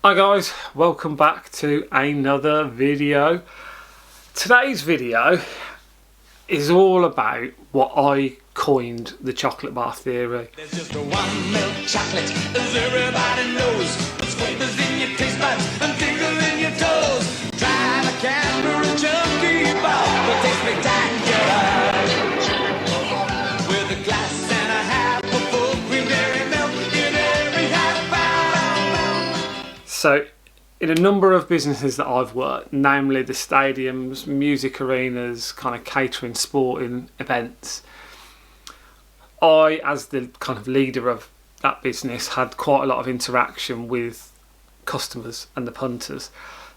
Hi guys, welcome back to another video. Today's video is all about what I coined the chocolate bar theory. There's just a one milk chocolate, as everybody knows. It's flavors in your taste buds and tingle in your toes. Drive a Cadbury chunky bar, but tastes spectacular. With a glass and a half of full cream dairy milk in every half pound. So, in a number of businesses that I've worked, namely the stadiums, music arenas, kind of catering, sporting events, I, as the kind of leader of that business, had quite a lot of interaction with customers and the punters.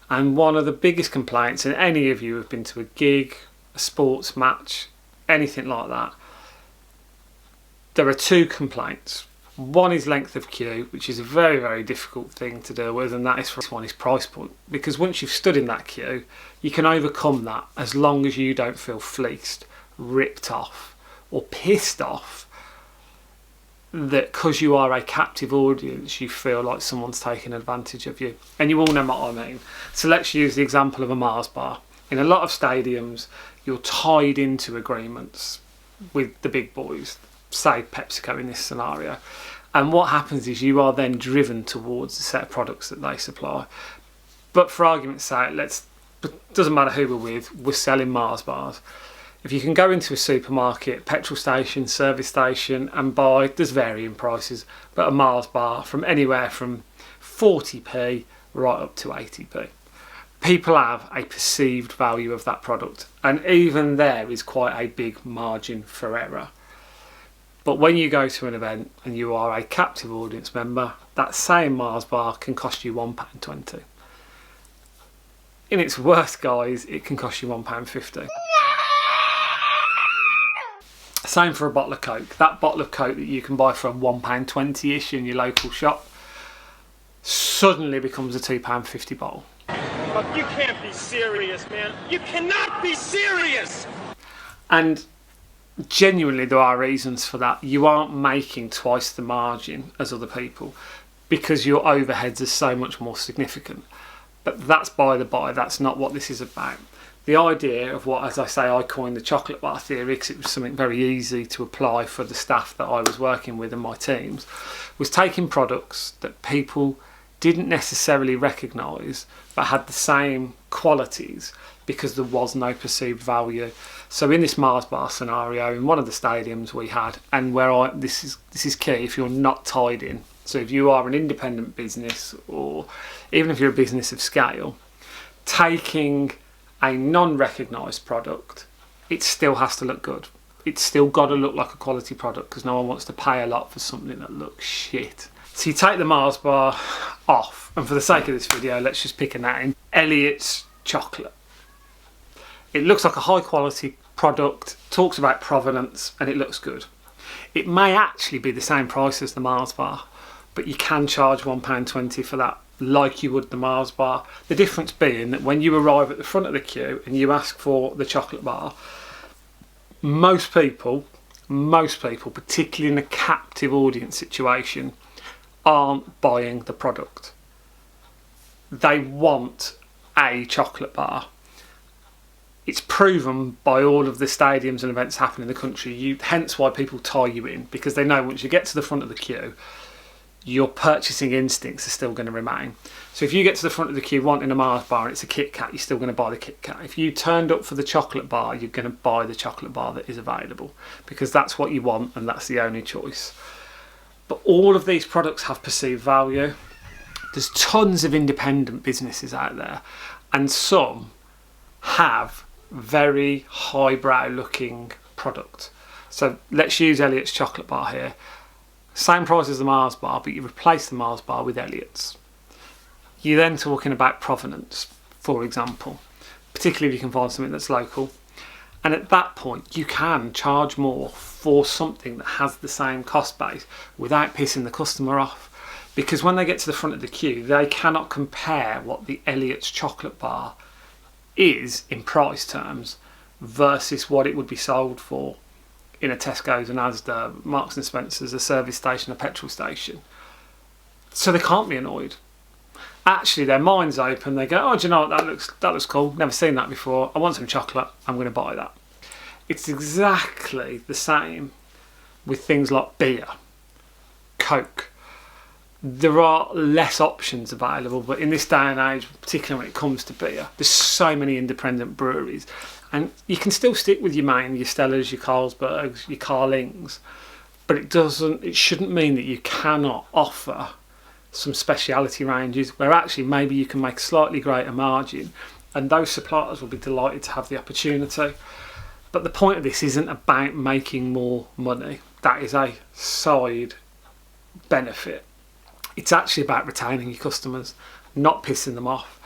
And one of the biggest complaints, and any of you have been to a gig, a sports match, anything like that, there are two complaints. One is length of queue, which is a very, very difficult thing to deal with, and that is, for this one, is price point. Because once you've stood in that queue, you can overcome that as long as you don't feel fleeced, ripped off, or pissed off that because you are a captive audience, you feel like someone's taking advantage of you. And you all know what I mean. So let's use the example of a Mars bar. In a lot of stadiums, you're tied into agreements with the big boys, say PepsiCo in this scenario. And what happens is you are then driven towards the set of products that they supply. But for argument's sake, doesn't matter who we're with, we're selling Mars bars. If you can go into a supermarket, petrol station, service station and buy, there's varying prices, but a Mars bar from anywhere from 40p right up to 80p. People have a perceived value of that product, and even there is quite a big margin for error. But when you go to an event and you are a captive audience member, that same Mars bar can cost you £1.20. In its worst guise, it can cost you £1.50. Same for a bottle of Coke. That bottle of Coke that you can buy for £1.20-ish in your local shop suddenly becomes a £2.50 bottle. Look, you can't be serious, man. You cannot be serious! And genuinely there are reasons for that. You aren't making twice the margin as other people because your overheads are so much more significant. But that's by the by, that's not what this is about. The idea of what, as I say, I coined the chocolate bar theory because it was something very easy to apply for the staff that I was working with and my teams, was taking products that people didn't necessarily recognise but had the same qualities because there was no perceived value. So in this Mars bar scenario, in one of the stadiums we had, and where this is key if you're not tied in. So if you are an independent business, or even if you're a business of scale, taking a non-recognised product, it still has to look good. It's still got to look like a quality product because no one wants to pay a lot for something that looks shit. So you take the Mars bar off, and for the sake of this video, let's just pick a name: Elliot's Chocolate. It looks like a high quality product, talks about provenance, and it looks good. It may actually be the same price as the Mars bar, but you can charge £1.20 for that, like you would the Mars bar. The difference being that when you arrive at the front of the queue and you ask for the chocolate bar, most people, particularly in a captive audience situation, aren't buying the product. They want a chocolate bar. It's proven by all of the stadiums and events happening in the country, hence why people tie you in, because they know once you get to the front of the queue, your purchasing instincts are still going to remain. So if you get to the front of the queue wanting a Mars bar and it's a Kit Kat, you're still going to buy the Kit Kat. If you turned up for the chocolate bar, you're going to buy the chocolate bar that is available because that's what you want and that's the only choice. But all of these products have perceived value. There's tons of independent businesses out there, and some have very highbrow looking product. So let's use Elliot's chocolate bar here. Same price as the Mars bar, but you replace the Mars bar with Elliot's. You're then talking about provenance, for example, particularly if you can find something that's local. And at that point, you can charge more for something that has the same cost base without pissing the customer off. Because when they get to the front of the queue, they cannot compare what the Elliot's chocolate bar is in price terms versus what it would be sold for in a Tesco's, an Asda, Marks and Spencer's, a service station, a petrol station. So they can't be annoyed. Actually, their mind's open. They go, oh, do you know what, that looks cool. Never seen that before. I want some chocolate. I'm going to buy that. It's exactly the same with things like beer, Coke. There are less options available, but in this day and age, particularly when it comes to beer, there's so many independent breweries, and you can still stick with your main, your Stellas, your Carlsbergs, your Carlings, but it shouldn't mean that you cannot offer some speciality ranges where actually maybe you can make a slightly greater margin, and those suppliers will be delighted to have the opportunity. But the point of this isn't about making more money. That is a side benefit. It's actually about retaining your customers, not pissing them off,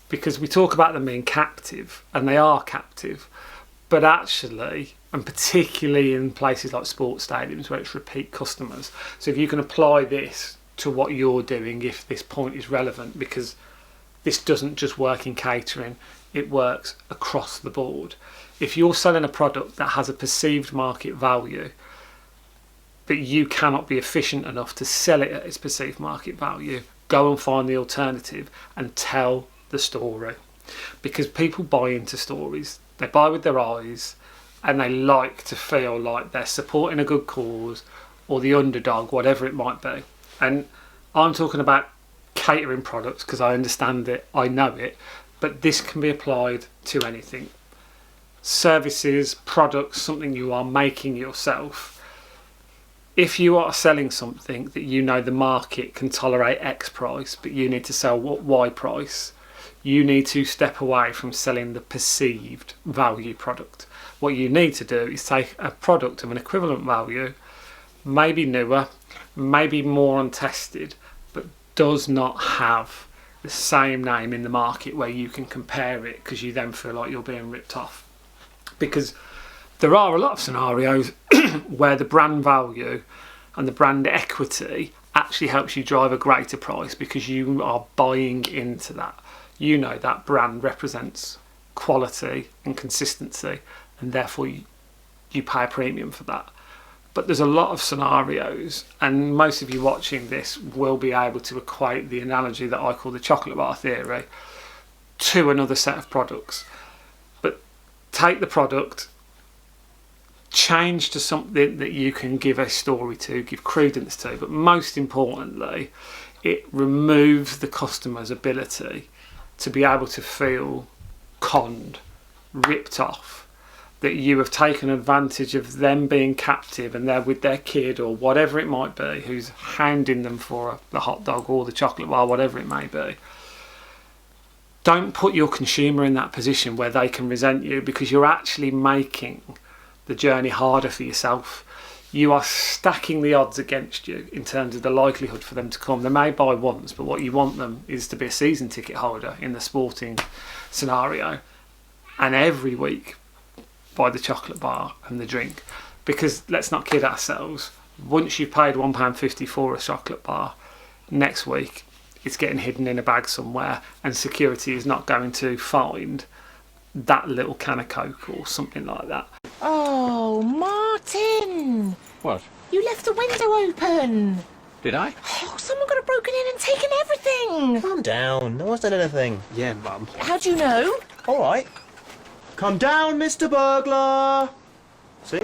because we talk about them being captive, and they are captive, but actually, and particularly in places like sports stadiums where it's repeat customers. So if you can apply this to what you're doing, if this point is relevant, because this doesn't just work in catering, it works across the board. If you're selling a product that has a perceived market value, but you cannot be efficient enough to sell it at its perceived market value, go and find the alternative and tell the story. Because people buy into stories. They buy with their eyes, and they like to feel like they're supporting a good cause or the underdog, whatever it might be. And I'm talking about catering products because I understand it, I know it, but this can be applied to anything. Services, products, something you are making yourself. If you are selling something that you know the market can tolerate X price, but you need to sell Y price, you need to step away from selling the perceived value product. What you need to do is take a product of an equivalent value, maybe newer, maybe more untested, but does not have the same name in the market where you can compare it, because you then feel like you're being ripped off. Because there are a lot of scenarios where the brand value and the brand equity actually helps you drive a greater price because you are buying into that. You know that brand represents quality and consistency, and therefore you pay a premium for that. But there's a lot of scenarios, and most of you watching this will be able to equate the analogy that I call the chocolate bar theory to another set of products. But take the product, change to something that you can give a story to, give credence to, but most importantly, it removes the customer's ability to be able to feel conned, ripped off, that you have taken advantage of them being captive and they're with their kid or whatever it might be, who's hounding them for the hot dog or the chocolate bar, whatever it may be. Don't put your consumer in that position where they can resent you, because you're actually making the journey harder for yourself. You are stacking the odds against you in terms of the likelihood for them to come. They may buy once, but what you want them is to be a season ticket holder in the sporting scenario, and every week buy the chocolate bar and the drink. Because let's not kid ourselves, once you've paid £1.50 for a chocolate bar, next week it's getting hidden in a bag somewhere, and security is not going to find that little can of Coke or something like that. Oh, Martin! What? You left the window open! Did I? Oh, someone could have broken in and taken everything! Calm down, no one's done anything. Yeah, Mum. How do you know? Alright. Come down, Mr. Burglar! See?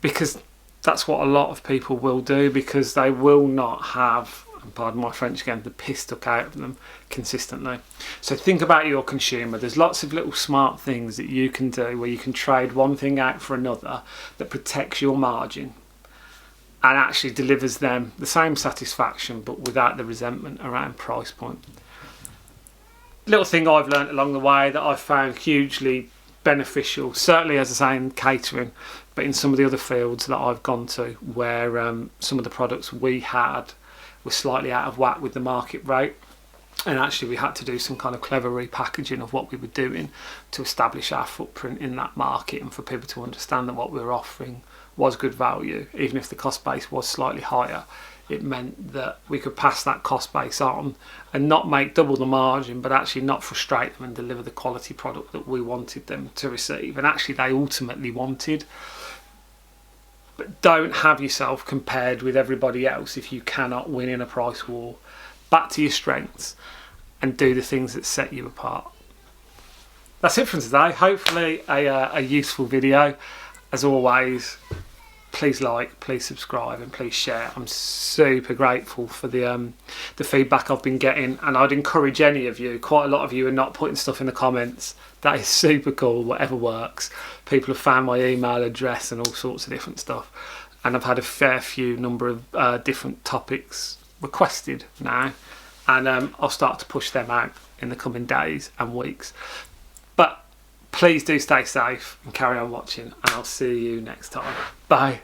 Because that's what a lot of people will do, because they will not have, and pardon my French again, the piss took out of them consistently. So think about your consumer. There's lots of little smart things that you can do where you can trade one thing out for another that protects your margin and actually delivers them the same satisfaction but without the resentment around price point. Little thing I've learned along the way that I've found hugely beneficial, certainly as I say in catering, but in some of the other fields that I've gone to where some of the products we had were slightly out of whack with the market rate, and actually we had to do some kind of clever repackaging of what we were doing to establish our footprint in that market and for people to understand that what we were offering was good value, even if the cost base was slightly higher. It meant that we could pass that cost base on and not make double the margin, but actually not frustrate them and deliver the quality product that we wanted them to receive, and actually they ultimately wanted. But don't have yourself compared with everybody else if you cannot win in a price war. Back to your strengths and do the things that set you apart. That's it from today. Hopefully a useful video. As always, please like, please subscribe, and please share. I'm super grateful for the feedback I've been getting, and I'd encourage any of you. Quite a lot of you are not putting stuff in the comments. That is super cool. Whatever works. People have found my email address and all sorts of different stuff, and I've had a fair few number of different topics requested now, and I'll start to push them out in the coming days and weeks. But please do stay safe and carry on watching, and I'll see you next time. Bye.